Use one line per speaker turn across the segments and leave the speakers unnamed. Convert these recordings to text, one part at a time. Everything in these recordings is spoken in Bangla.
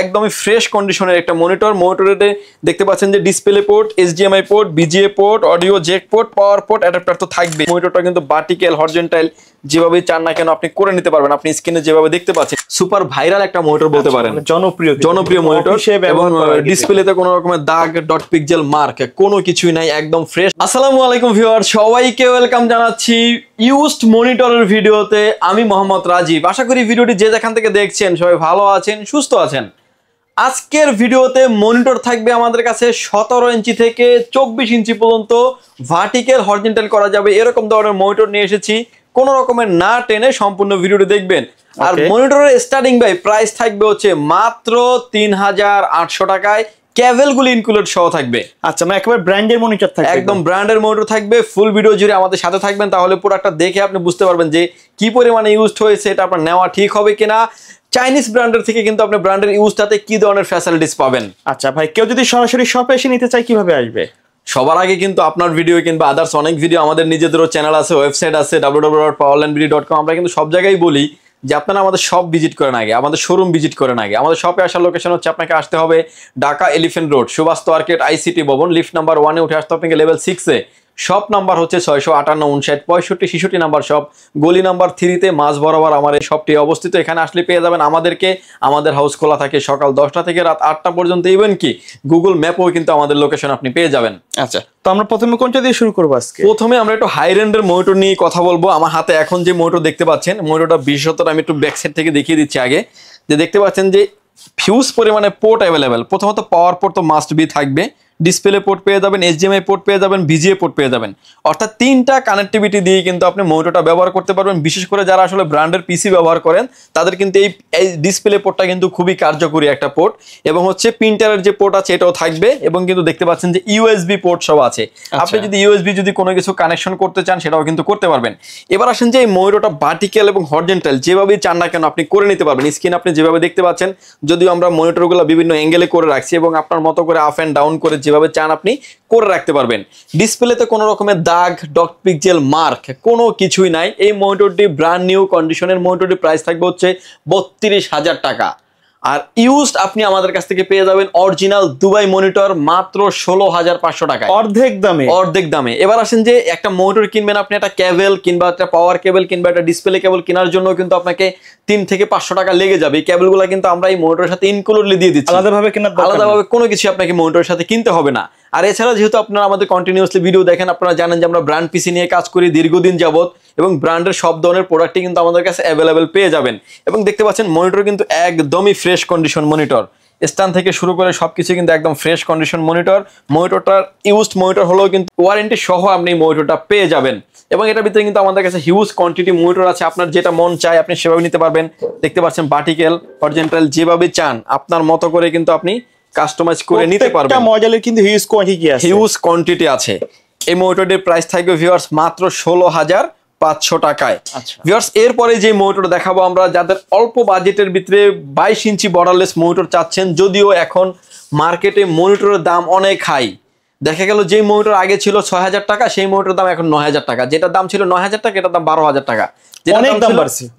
একদমই ফ্রেশ কন্ডিশনের একটা মনিটর। মনিটরে দেখতে পাচ্ছেন যে display port, HDMI port, VGA port, audio Jack port, পাওয়ার পোর্ট, অ্যাডাপ্টার তো থাকবে। মনিটরটা কিন্তু ভার্টিক্যাল হরিজন্টাল যেভাবে চান না কেন আপনি করে নিতে পারবেন। আপনি স্ক্রিনে যেভাবে দেখতে পাচ্ছেন সুপার ভাইরাল একটা মনিটর বলতে পারেন, জনপ্রিয় মনিটর। এবং ডিসপ্লেতে কোনো রকমের দাগ, ডট পিক্সেল মার্ক কোনো কিছুই নাই, একদম ফ্রেশ। আসসালামু আলাইকুম ভিউয়ার, সবাইকে ওয়েলকাম জানাচ্ছি ইউজড মনিটরের ভিডিওতে। আমি মোহাম্মদ রাজীব। আশা করি ভিডিওটি যে যেখান থেকে দেখছেন সবাই ভালো আছেন, সুস্থ আছেন। আজকের ভিডিওতে মনিটর থাকবে আমাদের কাছে 17 ইঞ্চি থেকে 24 ইঞ্চি পর্যন্ত ভার্টিক্যাল হরিজন্টাল করা যাবে এরকম ধরনের মনিটর নিয়ে এসেছি। কোনো রকমের না টেনে সম্পূর্ণ ভিডিওটি দেখবেন। আর মনিটরের স্টার্টিং প্রাইস থাকবে হচ্ছে মাত্র 3800 টাকায়, কেবলগুলি ইনক্লুডেড সহ থাকবে।
আচ্ছা, মানে একেবারে ব্র্যান্ডের মনিটর থাকবে,
একদম ব্র্যান্ডের মনিটর থাকবে। ফুল ভিডিও জুড়ে আমাদের সাথে থাকবেন, তাহলে প্রোডাক্টটা দেখে আপনি বুঝতে পারবেন যে কি পরিমাণে ইউজড হয়েছে, এটা আপনার নেওয়া ঠিক হবে কিনা। চাইনিজ ব্র্যান্ডের থেকে কিন্তু আপনি ব্র্যান্ডের ইউজটাতে কি ধরনের ফ্যাসিলিটিস পাবেন।
আচ্ছা ভাই, কেউ যদি সরাসরি শপে এসে নিতে চায় কিভাবে আসবে?
সবার আগে কিন্তু আপনার ভিডিও কিংবা আদার্স অনেক ভিডিও, আমাদের নিজেদেরও চ্যানেল আছে, ওয়েবসাইট আছে www.powerlandvideo.com। আমরা কিন্তু সব জায়গায় বলি যে আপনারা আমাদের শপ ভিজিট করেন আগে, আমাদের শোরুম ভিজিট করেন আগে। আমাদের শপে আসার লোকেশন হচ্ছে আপনাকে আসতে হবে Dhaka elephant road, Subastu arcade, ICT ভবন, লিফট নাম্বার 1-এ উঠে আসতে আপনাকে লেভেল 6-এ। শপ নাম্বার হচ্ছে 658-59-65-65 নাম্বার শপ, গলি নাম্বার 3-তে মাঝ বরাবর আমার এই শপটি অবস্থিত। এখানে আসলে পেয়ে যাবেন আমাদেরকে। আমাদের হাউস খোলা থাকে সকাল 10টা থেকে রাত 8টা পর্যন্ত। ইভেন কি গুগল ম্যাপেও কিন্তু আমাদের লোকেশন আপনি পেয়ে যাবেন।
আচ্ছা, তো আমরা প্রথমে কোনটা দিয়ে শুরু করবো আজকে?
প্রথমে আমরা একটু হাই রেন্ডের মনিটর নিয়ে কথা বলবো। আমার হাতে এখন যে মনিটর দেখতে পাচ্ছেন, মনিটরটা বিশেষতটা আমি একটু ব্যাক সাইড থেকে দেখিয়ে দিচ্ছি আগে। যে দেখতে পাচ্ছেন যে হিউজ পরিমাণে পোর্ট অ্যাভেলেবেল। প্রথমত পাওয়ার পোর্ট তো মাস্ট বি থাকবে, ডিসপ্লে পোর্ট পেয়ে যাবেন, এইচডিএমআই পোর্ট পেয়ে যাবেন, বিজিএ পোর্ট পেয়ে যাবেন। অর্থাৎ 3টা কানেক্টিভিটি দিয়ে কিন্তু আপনি মনিটরটা ব্যবহার করতে পারবেন। বিশেষ করে যারা আসলে ব্র্যান্ডের পিসি ব্যবহার করেন তাদের কিন্তু এই ডিসপ্লে পোর্টটা কিন্তু খুবই কার্যকরী একটা পোর্ট। এবং হচ্ছে প্রিন্টারের যে পোর্ট আছে এটাও থাকবে, এবং কিন্তু দেখতে পাচ্ছেন যে ইউএসবি পোর্ট সব আছে। আপনি যদি ইউএসবি যদি কোনো কিছু কানেকশন করতে চান সেটাও কিন্তু করতে পারবেন। এবার আসেন যে এই মনিটরটা ভার্টিক্যাল এবং হরিজন্টাল যেভাবেই চান না কেন আপনি করে নিতে পারবেন। স্ক্রিন আপনি যেভাবে দেখতে পাচ্ছেন, যদিও আমরা মনিটরগুলো বিভিন্ন অ্যাঙ্গেলে করে রাখছি এবং আপনার মতো করে আপ অ্যান্ড ডাউন করে যেভাবে চান আপনি করে রাখতে পারবেন। ডিসপ্লেতে কোনো রকমের দাগ, ডট পিক্সেল মার্ক কোনো কিছুই নাই। এই মনিটরটি ব্র্যান্ড নিউ কন্ডিশনের মনিটরটি প্রাইস থাকবে হচ্ছে 32,000 টাকা। আর ইউজড আপনি আমাদের কাছ থেকে পেয়ে যাবেন অরিজিনাল দুবাই মনিটর মাত্র 16,500 টাকায়, অর্ধেক দামে। এবার আসেন যে একটা মনিটর কিনবেন আপনি, একটা কেবল কিংবা একটা পাওয়ার কেবল কিংবা একটা ডিসপ্লে কেবল কেনার জন্য কিন্তু আপনাকে 3 থেকে 500 টাকা লেগে যাবে। এই কেবলগুলো কিন্তু আমরা এই মনিটরের সাথে ইনক্লুডলি দিয়ে দিচ্ছি, আলাদাভাবে কোনো কিছু আপনাকে মনিটরের সাথে কিনতে হবে না। আর এছাড়া যেহেতু আপনারা আমাদের কন্টিনিউয়াসলি ভিডিও দেখেন, আপনারা জানেন যে আমরা ব্র্যান্ড পিসি নিয়ে কাজ করি দীর্ঘদিন যাবত, এবং ব্র্যান্ডের সব ধরনের প্রোডাক্টই কিন্তু আমাদের কাছে অ্যাভেলেবেল পেয়ে যাবেন। এবং দেখতে পাচ্ছেন মনিটর কিন্তু একদমই ফ্রেশ কন্ডিশন মনিটর, স্ট্যান্ড থেকে শুরু করে সবকিছু কিন্তু একদম ফ্রেশ কন্ডিশন মনিটর। মনিটরটার ইউজড মনিটর হলেও কিন্তু ওয়ারেন্টি সহ আপনি এই মনিটরটা পেয়ে যাবেন। এবং এটার ভিতরে কিন্তু আমাদের কাছে হিউজ কোয়ান্টিটি মনিটর আছে, আপনার যেটা মন চায় আপনি সেভাবে নিতে পারবেন। দেখতে পাচ্ছেন ভার্টিক্যাল হরিজন্টাল যেভাবে চান আপনার মতো করে কিন্তু আপনি কাস্টমাইজ করে নিতে পারবেন।
প্রত্যেকটা মডেলের কিন্তু হিউজ কোয়ান্টিটি
আছে। এই মনিটরের প্রাইস থাকবে ভিউয়ার্স মাত্র 16,500 টাকায়। ভিউয়ার্স, এরপরে যে মনিটর দেখাবো আমরা, যাদের অল্প বাজেটের ভিতরে 22 ইঞ্চি বর্ডারলেস মনিটর চাচ্ছেন, যদিও এখন মার্কেটে মনিটরের দাম অনেক হাই। দেখা গেল যে মনিটর আগে ছিল 6,000 টাকা, সেই মনিটরের দাম এখন 9,000 টাকা। যেটার দাম ছিল 9,000 টাকা এটার দাম 12,000 টাকা।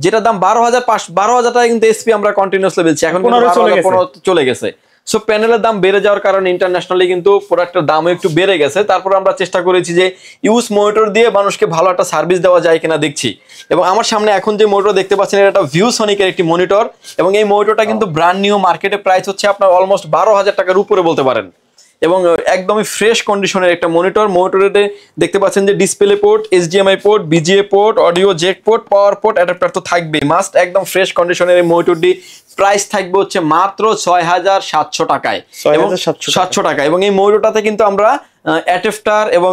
যেটার দাম 12,000 টাকা কিন্তু এসপি আমরা কন্টিনিউয়াসলি বলছি, এখন 15 চলে গেছে। সো প্যানেলের দাম বেড়ে যাওয়ার কারণে ইন্টারন্যাশনালি কিন্তু প্রোডাক্টের দামও একটু বেড়ে গেছে। তারপর আমরা চেষ্টা করেছি যে ইউজ মনিটর দিয়ে মানুষকে ভালো একটা সার্ভিস দেওয়া যায় কিনা দেখছি। এবং আমার সামনে এখন যে মনিটর দেখতে পাচ্ছেন এটা একটা ভিউসনিকের একটি মনিটর, এবং এই মনিটরটা কিন্তু ব্র্যান্ড নিউ, মার্কেটে প্রাইস হচ্ছে আপনার অলমোস্ট 12,000 টাকার উপরে বলতে পারেন। এবং একদমই ফ্রেশ কন্ডিশনের একটা মনিটর। মনিটরে দেখতে পাচ্ছেন যে display port, HDMI port, VGA port, audio Jack port, পাওয়ার পোর্ট, অ্যাডাপ্টার তো থাকবেই মাস্ট। একদম ফ্রেশ কন্ডিশনের এই মনিটরটি প্রাইস থাকবে হচ্ছে মাত্র 6,700 টাকায়, 700 টাকা। এবং এই মনিটরটাতে কিন্তু আমরা অ্যাডাপ্টার এবং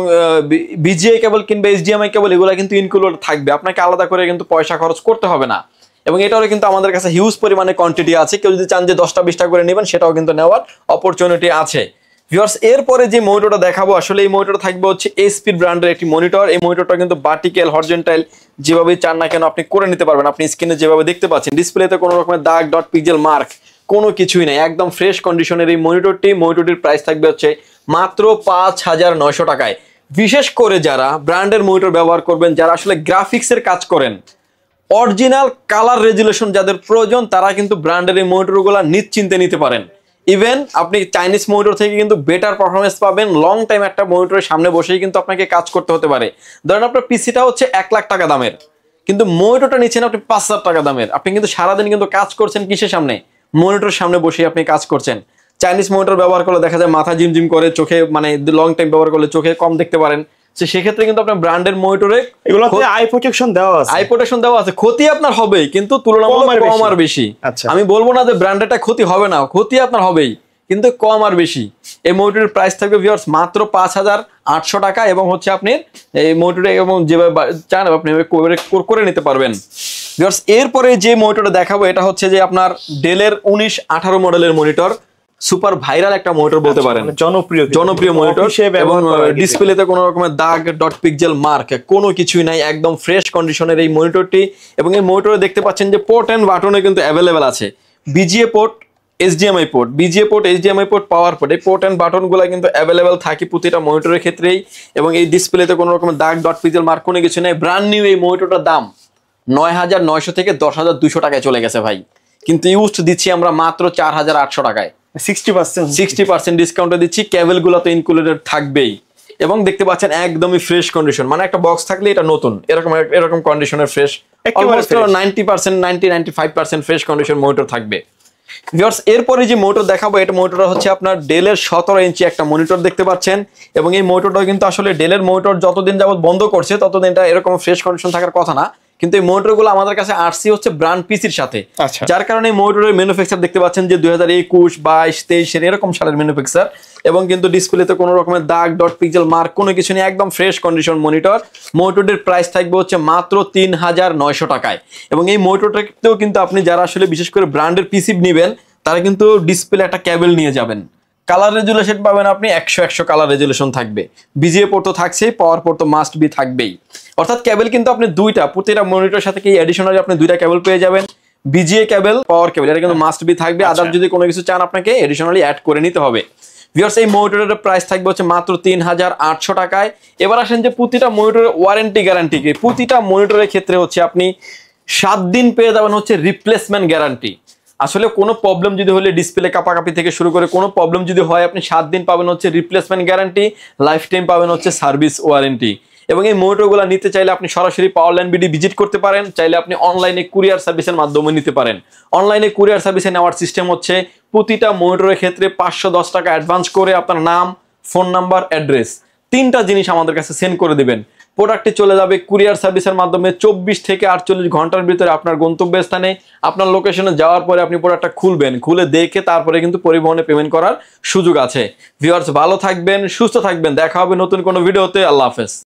বিজিএ কেবল কিংবা এইচডিএমআই কেবল এগুলো কিন্তু ইনক্লুড থাকবে, আপনাকে আলাদা করে কিন্তু পয়সা খরচ করতে হবে না। এবং এটারও কিন্তু আমাদের কাছে হিউজ পরিমাণে কোয়ান্টিটি আছে। কেউ যদি চান যে 10টা 20টা করে নেবেন সেটাও কিন্তু নেওয়ার অপরচুনিটি আছে। ভিউয়ার্স, এরপরে যে মনিটরটা দেখাবো আসলে এই মনিটর থাকবে হচ্ছে এইচপি ব্র্যান্ডের একটি মনিটর। এই মনিটরটা কিন্তু ভার্টিক্যাল হরিজন্টাল যেভাবে চান না কেন আপনি করে নিতে পারবেন। আপনি স্ক্রিনে যেভাবে দেখতে পাচ্ছেন, ডিসপ্লেতে কোনো রকমের দাগ, ডট পিক্সেল মার্ক কোনো কিছুই নাই, একদম ফ্রেশ কন্ডিশনের এই মনিটরটির প্রাইস থাকবে হচ্ছে মাত্র 5,900 টাকায়। বিশেষ করে যারা ব্র্যান্ডের মনিটর ব্যবহার করবেন, যারা আসলে গ্রাফিক্সের কাজ করেন, অরিজিনাল কালার রেজুলেশন যাদের প্রয়োজন তারা কিন্তু ব্র্যান্ডের এই মনিটরগুলো নিশ্চিন্তে নিতে পারেন। ইভেন আপনি চাইনিজ মনিটর থেকে কিন্তু বেটার পারফরমেন্স পাবেন। লং টাইম একটা মনিটরের সামনে বসেই কিন্তু আপনাকে কাজ করতে হতে পারে। ধরেন আপনার পিসিটা হচ্ছে 1 লাখ টাকা দামের, কিন্তু মনিটরটা নিচ্ছেন আপনি 5,000 টাকা দামের। আপনি কিন্তু সারাদিন কিন্তু কাজ করছেন কিসের সামনে? মনিটরের সামনে বসে আপনি কাজ করছেন। চাইনিজ মনিটর ব্যবহার করলে দেখা যায় মাথা জিমজিম করে, চোখে মানে লং টাইম ব্যবহার করলে চোখে কম দেখতে পারেন। সেক্ষেত্রে কিন্তু আপনার ব্র্যান্ডের মনিটরে
এগুলোতে আই প্রোটেকশন দেওয়া আছে,
আই প্রোটেকশন দেওয়া আছে। ক্ষতি আপনার হবেই, কিন্তু তুলনামূলক কম আর বেশি।
আচ্ছা,
আমি বলবো না যে ব্র্যান্ডেরটা ক্ষতি হবে না, ক্ষতি আপনার হবেই, কিন্তু কম আর বেশি। এই মনিটরের প্রাইস থাকবে ভিউয়ার্স মাত্র 5,800 টাকা, এবং হচ্ছে আপনি এই মনিটরে এবং যেভাবে চান আপনি করে নিতে পারবেন ভিউয়ার্স। এরপরে যে মনিটরটা দেখাবো এটা হচ্ছে যে আপনার ডেলের 1918 মডেলের মনিটর। সুপার ভাইরাল একটা মনিটর বলতে পারেন, জনপ্রিয় মনিটর, এবং ডিসপ্লেতে কোনো রকমের দাগ ডট পিক্সেল মার্ক কোনো কিছুই নাই, একদম ফ্রেশ কন্ডিশনের এই মনিটরটি। এবং এই মনিটরে দেখতে পাচ্ছেন যে পোর্ট এন্ড বাটনে কিন্তু অ্যাভেলেবেল আছে, VGA port, HDMI port, VGA port, HDMI port, পাওয়ার পোর্ট। এই পোর্ট এন্ড বাটনগুলো কিন্তু অ্যাভেলেবেল থাকে প্রতিটা মনিটরের ক্ষেত্রেই। এবং এই ডিসপ্লেতে কোনো রকমের দাগ ডট পিক্সেল মার্ক কোনো কিছু নেই। ব্র্যান্ড নিউ এই মনিটরটার দাম 9,900 থেকে 10,200 টাকায় চলে গেছে ভাই, কিন্তু ইউজড দিচ্ছি আমরা মাত্র 4,800 টাকায়। 60% ডিসকাউন্টে দিচ্ছি। কেবল গুলো তো ইনক্লুডেড থাকবেই, এবং দেখতে পাচ্ছেন একদমই ফ্রেশ কন্ডিশন, মানে একটা বক্স থাকলে এটা নতুন, এরকম কন্ডিশনের fresh, almost 90% fresh condition monitor থাকবে ভিউয়ার্স। এরপরে যে মনিটর দেখাবো এটা মনিটরটা হচ্ছে আপনার ডেলের 17 ইঞ্চি একটা মনিটর দেখতে পাচ্ছেন। এবং এই মনিটরটা কিন্তু আসলে ডেলের মনিটর যতদিন যাবত বন্ধ করছে ততদিন এটা এরকম ফ্রেশ কন্ডিশন থাকার কথা না, কিন্তু এই মনিটরগুলো আমাদের কাছে আসছে হচ্ছে ব্র্যান্ড পিসির সাথে। যার কারণে এই মনিটরের ম্যানুফ্যাকচার দেখতে পাচ্ছেন যে 2021, 22, 23 এরকম সালের ম্যানুফ্যাকচার। এবং কিন্তু ডিসপ্লেতে কোনো রকমের দাগ ডট পিক্সেল মার্ক কোনো কিছু নেই, একদম ফ্রেশ কন্ডিশন মনিটর। মনিটরের প্রাইস থাকবে হচ্ছে মাত্র 3,900 টাকায়। এবং এই মনিটরটাতেও কিন্তু আপনি যারা আসলে বিশেষ করে ব্র্যান্ডের পিসি নেবেন তারা কিন্তু ডিসপ্লে একটা কেবল নিয়ে যাবেন। কালার রেজুলেশন পাবেন আপনি 100 কালার রেজুলেশন থাকবে। বিজিএ পোর্ট তো থাকছেই, পাওয়ার পোর্ট তো মাস্ট বি থাকবেই। অর্থাৎ কেবল কিন্তু আপনি দুইটা, প্রতিটা মনিটরের সাথে কি অ্যাডিশনালি আপনি দুইটা কেবল পেয়ে যাবেন, বিজিএ কেবল, পাওয়ার কেবল, এটা কিন্তু মাস্ট বি থাকবে। আদার যদি কোনো কিছু চান আপনাকে অ্যাডিশনালি অ্যাড করে নিতে হবে ভিউয়ার্স। এই মনিটরের প্রাইস থাকবে হচ্ছে মাত্র 3,800 টাকায়। এবার আসেন যে প্রতিটা মনিটরের ওয়ারেন্টি গ্যারান্টি কি। প্রতিটা মনিটরের ক্ষেত্রে হচ্ছে আপনি 7 দিন পেয়ে যাবেন হচ্ছে রিপ্লেসমেন্ট গ্যারান্টি। আসলে কোনো প্রবলেম যদি হলে ডিসপ্লে কাপাকাপি থেকে শুরু করে কোনো প্রবলেম যদি হয় আপনি 7 দিন পাবেন হচ্ছে রিপ্লেসমেন্ট গ্যারান্টি, লাইফ টাইম পাবেন হচ্ছে সার্ভিস ওয়ারেন্টি। এবং এই মনিটরগুলো নিতে চাইলে আপনি সরাসরি পাওয়ারল্যান্ড বিডি ভিজিট করতে পারেন, চাইলে আপনি অনলাইনে কুরিয়ার সার্ভিসের মাধ্যমে নিতে পারেন। অনলাইনে কুরিয়ার সার্ভিসে নেওয়ার সিস্টেম হচ্ছে প্রতিটা মনিটরের ক্ষেত্রে 510 টাকা অ্যাডভান্স করে আপনার নাম, ফোন নাম্বার, অ্যাড্রেস 3টা জিনিস আমাদের কাছে সেন্ড করে দেবেন। প্রোডাক্টটি চলে যাবে কুরিয়ার সার্ভিসের মাধ্যমে 24 থেকে 48 ঘন্টার ভিতরে আপনার গন্তব্যস্থানে। আপনার লোকেশনে যাওয়ার পরে আপনি প্রোডাক্টটা খুলবেন, খুলে দেখে তারপরে কিন্তু পরিবহনে পেমেন্ট করার সুযোগ আছে। ভিউয়ার্স ভালো থাকবেন, সুস্থ থাকবেন, দেখা হবে নতুন কোনো ভিডিওতে। আল্লাহ হাফেজ।